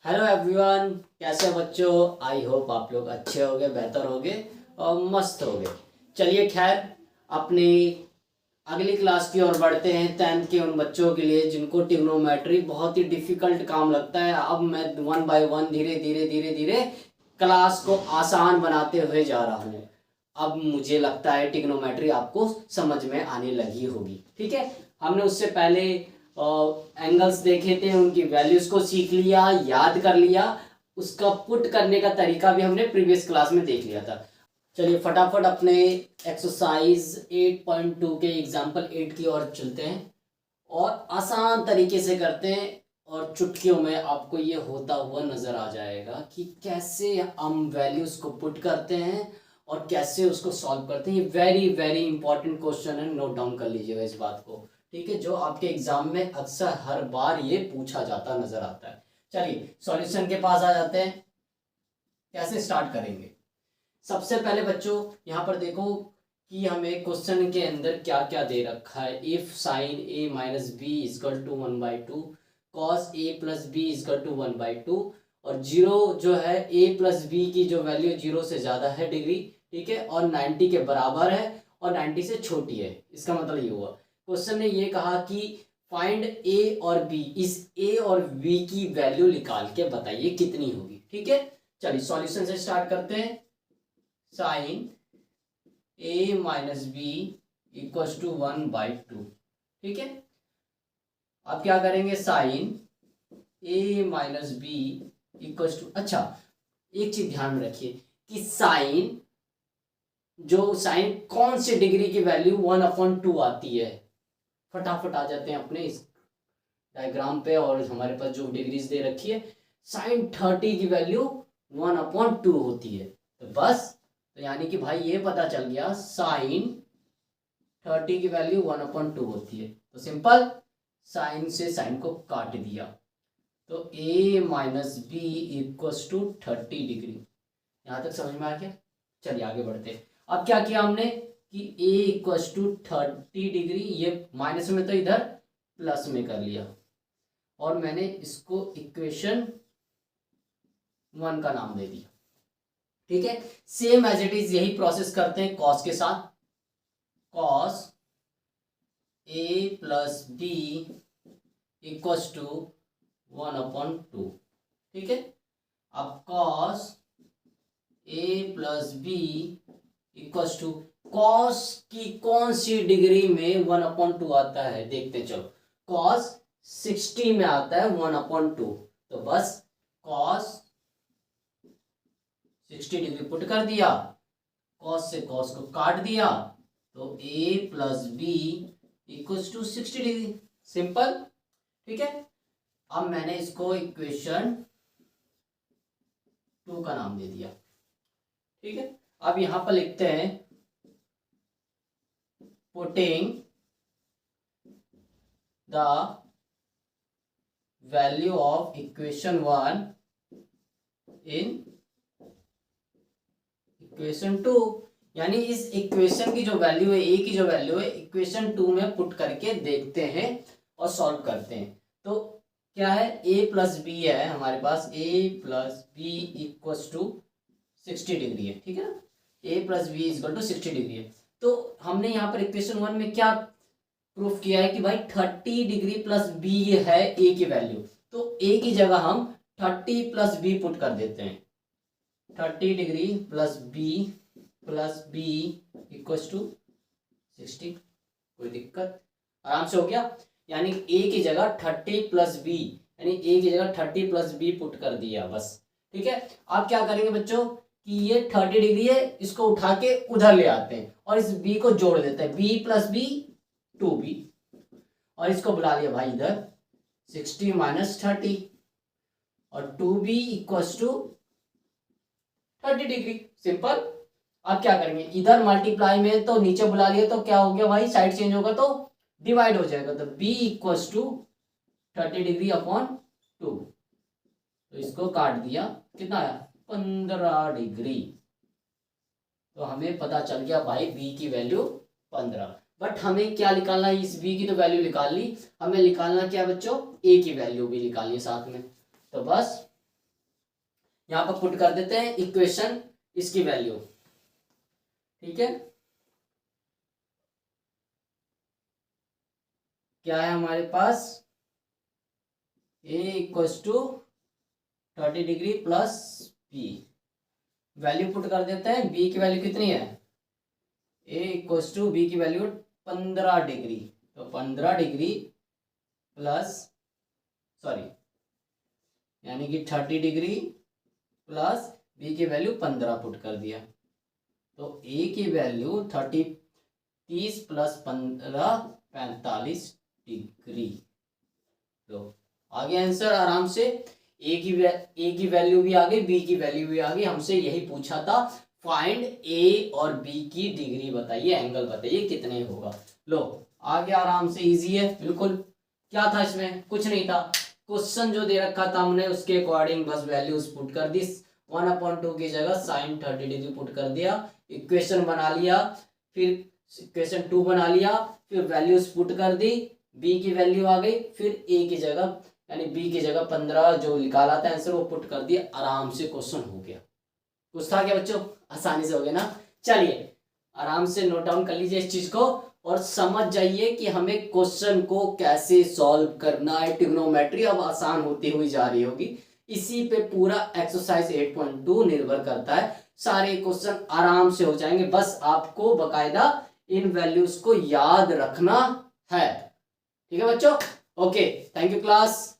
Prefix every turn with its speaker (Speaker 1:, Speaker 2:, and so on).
Speaker 1: Hello everyone, कैसे हो बच्चों। आई होप आप लोग अच्छे होगे, बेहतर होगे और मस्त होगे। चलिए खैर, अपनी अगली क्लास की ओर बढ़ते हैं। 10th के उन बच्चों के लिए जिनको ट्रिग्नोमेट्री बहुत ही डिफिकल्ट काम लगता है। अब मैं वन बाय वन धीरे धीरे धीरे धीरे क्लास को आसान बनाते हुए जा रहा हूँ। अब मुझे लगता है ट्रिग्नोमेट्री आपको समझ में आने लगी होगी। ठीक है, हमने उससे पहले एंगल्स देखे थे, उनकी वैल्यूज को सीख लिया, याद कर लिया। उसका पुट करने का तरीका भी हमने प्रीवियस क्लास में देख लिया था। चलिए फटाफट अपने एक्सरसाइज 8.2 के एग्जाम्पल 8 की ओर चलते हैं और आसान तरीके से करते हैं। और चुटकियों में आपको ये होता हुआ नजर आ जाएगा कि कैसे हम वैल्यूज को पुट करते हैं और कैसे उसको सॉल्व करते हैं। ये वेरी वेरी इंपॉर्टेंट क्वेश्चन है, नोट डाउन कर लीजिएगा इस बात को। ठीक है, जो आपके एग्जाम में अक्सर हर बार ये पूछा जाता नजर आता है। चलिए सॉल्यूशन के पास आ जाते हैं। कैसे स्टार्ट करेंगे? सबसे पहले बच्चों यहाँ पर देखो कि हमें क्वेश्चन के अंदर क्या क्या दे रखा है। If sine A minus B equal to 1/2, cos A plus B equal to 1/2, और जीरो जो है ए प्लस बी की जो वैल्यू जीरो से ज्यादा है डिग्री, ठीक है, और 90 के बराबर है और 90 से छोटी है। इसका मतलब ये हुआ क्वेश्चन ने ये कहा कि फाइंड ए और बी, इस ए और बी की वैल्यू निकाल के बताइए कितनी होगी। ठीक है, चलिए सॉल्यूशन से स्टार्ट करते हैं। Sine A minus B equal to 1/2। ठीक है, अब क्या करेंगे? Sine A minus B equal to, अच्छा एक चीज ध्यान में रखिए कि साइन कौन सी डिग्री की वैल्यू 1/2 आती है। फटाफट आ जाते हैं अपने इस डायग्राम पे, और हमारे पास जो डिग्रीज दे रखी है, साइन 30 की वैल्यू 1/2 होती है। तो बस, तो यानी कि भाई ये पता चल गया साइन 30 की वैल्यू 1/2 होती है। तो सिंपल, साइन से साइन को काट दिया, तो a minus B equal to 30 degree. यहां तक समझ में आ गया? चलिए आगे बढ़ते हैं। अब क्या किया हमने कि a इक्व टू 30 डिग्री, ये माइनस में तो इधर प्लस में कर लिया, और मैंने इसको इक्वेशन 1 का नाम दे दिया। ठीक है, सेम एज इट इज यही प्रोसेस करते हैं कॉस के साथ। Cos a plus B equal to 1/2। ठीक है, अब cos a plus B equal to, cos की कौन सी डिग्री में 1/2 आता है देखते चलो। cos 60 में आता है 1/2, तो बस cos 60 डिग्री पुट कर दिया, cos से cos को काट दिया, तो a plus B equal to 60 degree. Simple. ठीक है, अब मैंने इसको इक्वेशन 2 का नाम दे दिया। ठीक है, अब यहां पर लिखते हैं putting the value of equation 1 in equation 2, यानी इस इक्वेशन की जो वैल्यू है, ए की जो वैल्यू है, इक्वेशन 2 में पुट करके देखते हैं और सॉल्व करते हैं। तो क्या है? a प्लस बी है हमारे पास, a plus B equal to 60 degree है। ठीक है ना, a plus B equal to 60 degree है। तो हमने यहाँ पर इक्वेशन 1 में क्या प्रूफ किया है कि भाई 30 डिग्री प्लस बी है a की वैल्यू, तो a की जगह हम 30 प्लस बी पुट कर देते हैं। 30 degree plus B equal to 60। कोई दिक्कत? आराम से हो गया। यानी a की जगह 30 प्लस बी, यानी a की जगह 30 प्लस बी पुट कर दिया बस। ठीक है, आप क्या करेंगे बच्चों कि ये 30 डिग्री है, इसको उठा के उधर ले आते हैं और इस b को जोड़ देते हैं, b प्लस बी 2b, और इसको बुला लिया भाई इधर 60 माइनस 30, और 2b equal to 30 degree. Simple. अब क्या करेंगे? इधर मल्टीप्लाई में तो नीचे बुला लिया, तो क्या हो गया भाई, साइड चेंज होगा तो डिवाइड हो जाएगा, तो b equal to 30 degree upon 2, तो इसको काट दिया, कितना आया? 15 डिग्री। तो हमें पता चल गया भाई b की वैल्यू 15। बट हमें क्या निकालना है? इस b की तो वैल्यू निकाल ली, हमें निकालना क्या बच्चों? a की वैल्यू भी निकालनी है साथ में। तो बस यहाँ पर पुट कर देते हैं इक्वेशन, इसकी वैल्यू, ठीक है। क्या है हमारे पास, a equals to 30 degree plus b, value put कर देते हैं। b की वैल्यू कितनी है, a इक्वल्स टू b की वैल्यू 15 डिग्री, तो 15 डिग्री प्लस, सॉरी यानी कि 30 डिग्री प्लस b की वैल्यू 15 पुट कर दिया, तो a की वैल्यू 30 प्लस 15 45 डिग्री। तो आ गया आंसर आराम से, ए की वैल्यू भी आ गई, बी की वैल्यू भी आ गई। हमसे यही पूछा था, फाइंड ए और बी की डिग्री बताइए, एंगल बताइए कितने होगा। लो आ गया आराम से, इजी है बिल्कुल। क्या था इसमें, कुछ नहीं था, क्वेश्चन जो दे रखा था हमने उसके अकॉर्डिंग बस वैल्यूज पुट कर दी। 1/2 की जगह sin 30 डिग्री पुट कर दिया, इक्वेशन बना लिया, फिर इक्वेशन 2 बना लिया, फिर वैल्यूज पुट कर दी, बी की वैल्यू आ गई, फिर ए की जगह यानी बी की जगह 15 जो निकाला था आंसर वो पुट कर दिया, आराम से क्वेश्चन हो गया। कुछ था क्या बच्चों, आसानी से हो गया ना। चलिए आराम से नोट डाउन कर लीजिए इस चीज को और समझ जाइए कि हमें क्वेश्चन को कैसे सॉल्व करना है। ट्रिग्नोमेट्री अब आसान होती हुई जा रही होगी, इसी पे पूरा एक्सरसाइज 8.2 निर्भर करता है। सारे क्वेश्चन आराम से हो जाएंगे, बस आपको बकायदा इन वैल्यूज को याद रखना है। ठीक है बच्चों, ओके, थैंक यू क्लास।